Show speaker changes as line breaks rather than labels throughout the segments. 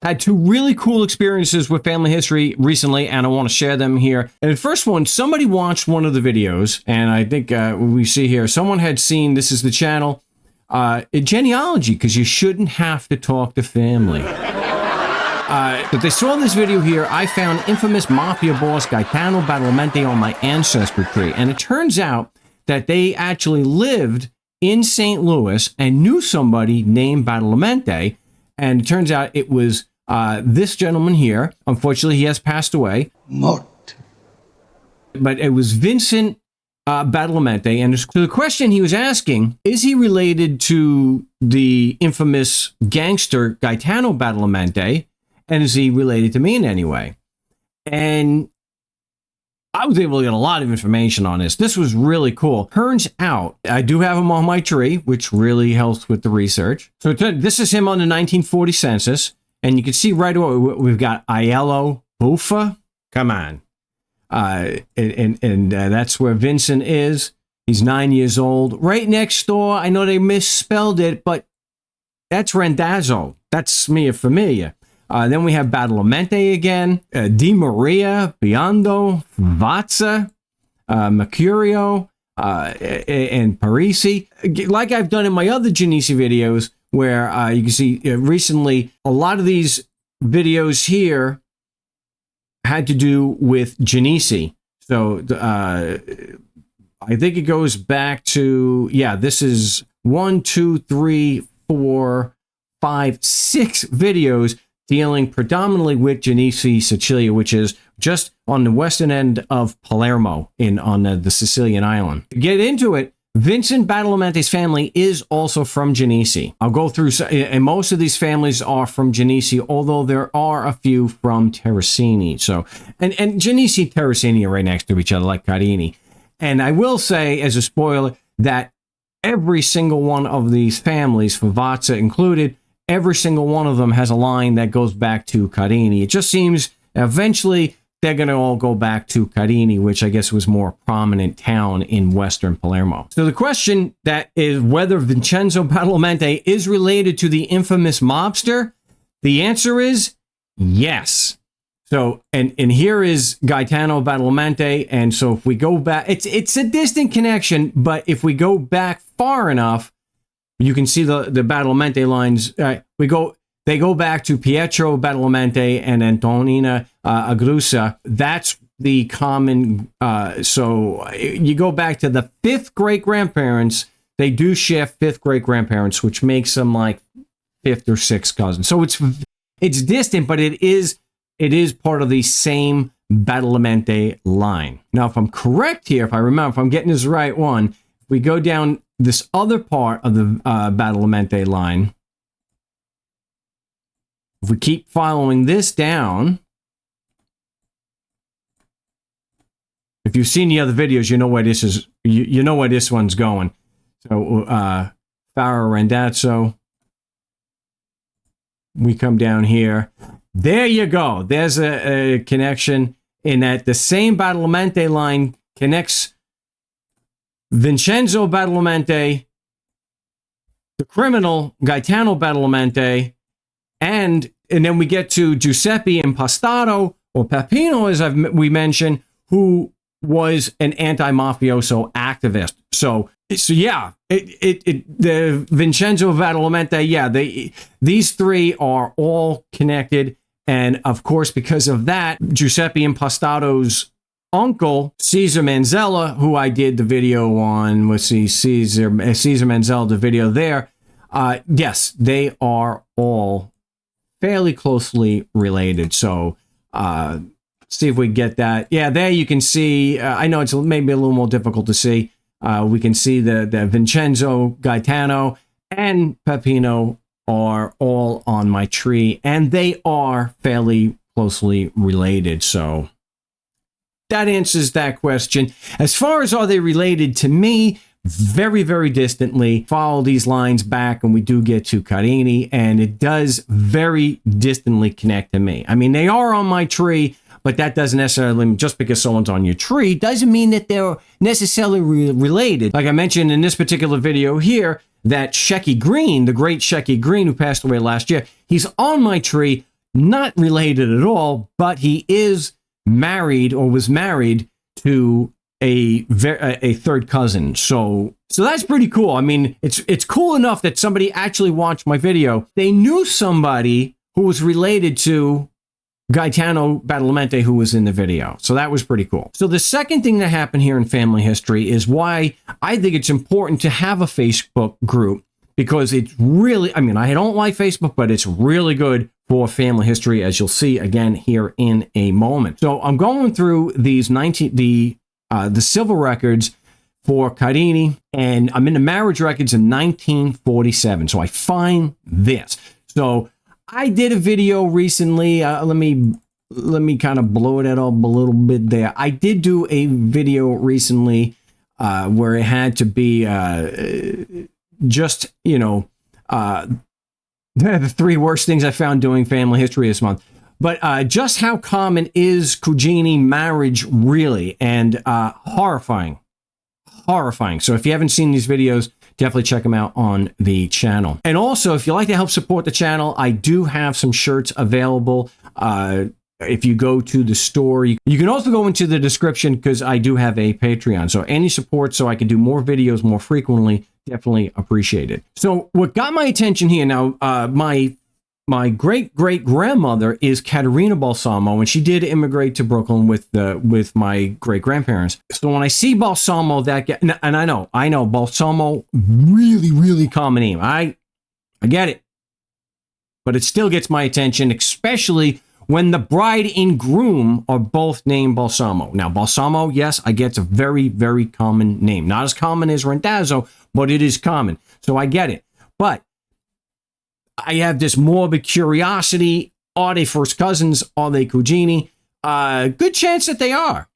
Had two really cool experiences with family history recently, and I want to share them here. And the first one, somebody watched one of the videos, and I think we see here, someone had seen, this is the channel, Genealogy, because you shouldn't have to talk to family. But they saw this video here. I found infamous mafia boss Gaetano Badalamenti on my ancestry tree. And it turns out that they actually lived in St. Louis and knew somebody named Badalamenti. And it turns out it was this gentleman here. Unfortunately, he has passed away.
Mort.
But it was Vincent Badalamenti. And so the question he was asking, is he related to the infamous gangster Gaetano Badalamenti? And is he related to me in any way? And I was able to get a lot of information on this. This was really cool. Turns out, I do have him on my tree, which really helps with the research. So this is him on the 1940 census. And you can see right away, we've got Aiello Bufa. Come on. And that's where Vincent is. He's 9 years old. Right next door, I know they misspelled it, but that's Randazzo. That's me familiar. Then we have Badalamenti again, Di Maria, Biondo, Vazza, Mercurio, and Parisi. Like I've done in my other Cinisi videos, where you can see recently, a lot of these videos here had to do with Cinisi. So I think it goes back to, yeah, this is 1, 2, 3, 4, 5, 6 videos dealing predominantly with Cinisi, Sicilia, which is just on the western end of Palermo on the Sicilian island. To get into it, Vincent Badalamenti's family is also from Cinisi. I'll go through, and most of these families are from Cinisi, although there are a few from Terracini. So, and Cinisi and Terracini are right next to each other, like Carini. And I will say, as a spoiler, that every single one of these families, Favazza included, every single one of them has a line that goes back to Carini. It just seems eventually they're going to all go back to Carini, which I guess was more prominent town in western Palermo. So the question that is whether Vincenzo Badalamenti is related to the infamous mobster, the answer is yes. So, and here is Gaetano Badalamenti, and so if we go back, it's a distant connection, but if we go back far enough, you can see the Badalamenti lines. They go back to Pietro Badalamenti and Antonina Agrusa. That's the common. So you go back to the 5th great grandparents. They do share 5th great grandparents, which makes them like 5th or 6th cousins. So it's distant, but it is part of the same Badalamenti line. Now, if I'm correct here, if I'm getting this right one, if we go down this other part of the Badalamenti line, if we keep following this down, if you've seen the other videos, you know where this is. You know where this one's going. So Farah Randazzo. We come down here. There you go. There's a connection in that the same Badalamenti line connects Vincenzo Badalamenti, the criminal Gaetano Badalamenti, and then we get to Giuseppe Impastato, or Peppino, as we mentioned, who was an anti-mafioso activist. So yeah, the Vincenzo Badalamenti, yeah, these three are all connected, and of course, because of that, Giuseppe Impastato's uncle, Caesar Manzella, who I did the video on, let's see, Caesar Manzella, the video there, yes, they are all fairly closely related. So see if we get that. Yeah, there you can see, I know it's maybe a little more difficult to see. We can see the Vincenzo, Gaetano, and Peppino are all on my tree, and they are fairly closely related. So that answers that question. As far as are they related to me, very, very distantly. Follow these lines back and we do get to Carini, and it does very distantly connect to me. I mean, they are on my tree, but that doesn't necessarily mean just because someone's on your tree doesn't mean that they're necessarily related. Like I mentioned in this particular video here, that Shecky Green, the great Shecky Green who passed away last year, he's on my tree. not related at all, but he is married or was married to a third cousin. So that's pretty cool. I mean, it's cool enough that somebody actually watched my video. They knew somebody who was related to Gaetano Badalamenti, who was in the video. So that was pretty cool. So the second thing that happened here in family history is why I think it's important to have a Facebook group, because it's really, I mean, I don't like Facebook, but it's really good for family history, as you'll see again here in a moment. So I'm going through these the civil records for Carini, and I'm in the marriage records in 1947. So I find this. So I did a video recently. Let me kind of blow it up a little bit there. I did do a video recently where it had to be just, you know, the 3 worst things I found doing family history this month. But just how common is cugini marriage really? And horrifying. So if you haven't seen these videos, definitely check them out on the channel. And also, if you'd like to help support the channel, I do have some shirts available. If you go to the store, you can also go into the description, because I do have a Patreon. So any support so I can do more videos more frequently, definitely appreciate it. So what got my attention here now, my great-great-grandmother is Caterina Balsamo, and she did immigrate to Brooklyn with my great-grandparents. So when I see Balsamo, and I know Balsamo, really common name. I get it, but it still gets my attention, especially when the bride and groom are both named Balsamo. Now, Balsamo, yes, I get, it's a very common name. Not as common as Randazzo, but it is common. So I get it. But I have this morbid curiosity. Are they first cousins? Are they cugini? Good chance that they are.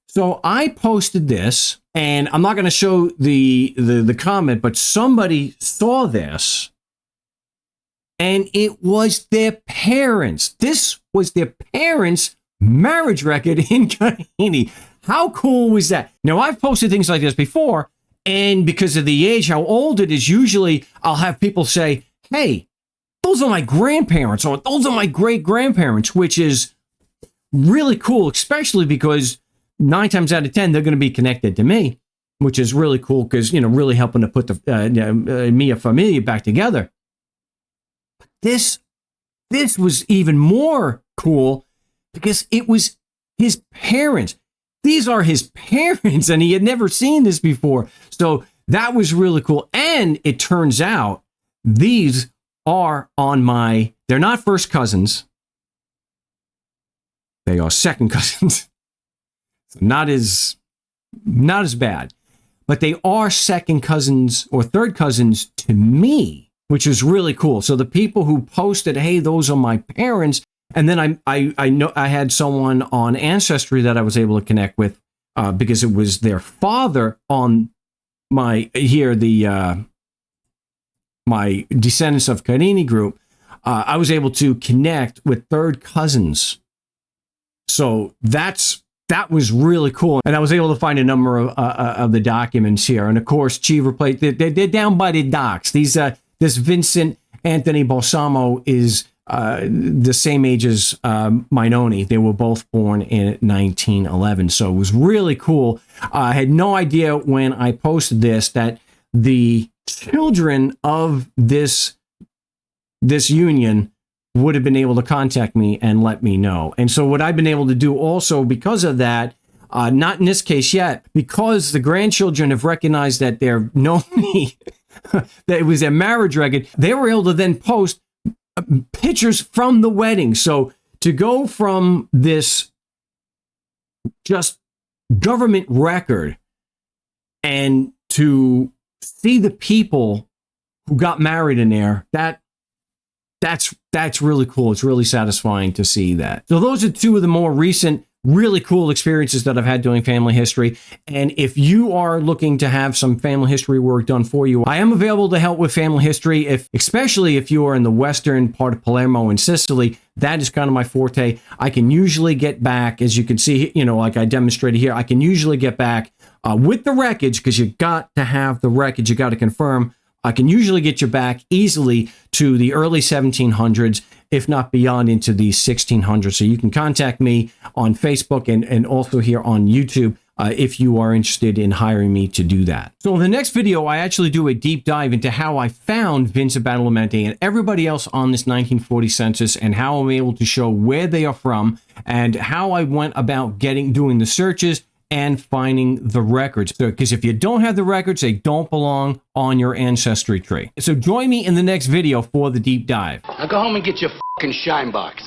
So I posted this, and I'm not going to show the comment, but somebody saw this, and it was their parents. This was their parents' marriage record in Carini. How cool was that? Now, I've posted things like this before, and because of the age, how old it is, usually I'll have people say, hey, those are my grandparents, or those are my great-grandparents, which is really cool, especially because 9 times out of 10, they're going to be connected to me, which is really cool because, you know, really helping to put the Mia Familia back together. This was even more cool because it was his parents. These are his parents, and he had never seen this before. So that was really cool. And it turns out these are they're not first cousins. They are second cousins. So not as bad. But they are second cousins or third cousins to me, which is really cool. So the people who posted, hey, those are my parents, and then I know I had someone on Ancestry that I was able to connect with because it was their father on my Descendants of Carini group. I was able to connect with third cousins. So that was really cool. And I was able to find a number of the documents here. And of course, Cheever Plate, they're down by the docks. This Vincent Anthony Balsamo is the same age as Minoni. They were both born in 1911. So it was really cool. I had no idea when I posted this that the children of this union would have been able to contact me and let me know. And so what I've been able to do also because of that, not in this case yet, because the grandchildren have recognized that they're known me, that it was their marriage record, they were able to then post pictures from the wedding. So to go from this just government record and to see the people who got married in there, that's really cool. It's really satisfying to see that. So those are 2 of the more recent, really cool experiences that I've had doing family history. And if you are looking to have some family history work done for you, I am available to help with family history, especially if you are in the western part of Palermo and Sicily. That is kind of my forte. I can usually get back, as you can see, you know, like I demonstrated here, I can usually get back with the wreckage, because you got to have the wreckage. You got to confirm I can usually get you back easily to the early 1700s, if not beyond into the 1600s. So you can contact me on Facebook and also here on YouTube if you are interested in hiring me to do that. So in the next video, I actually do a deep dive into how I found Vincent Badalamenti and everybody else on this 1940 census, and how I'm able to show where they are from and how I went about doing the searches and finding the records. Because if you don't have the records, they don't belong on your ancestry tree. So join me in the next video for the deep dive.
Now go home and get your fucking shine box.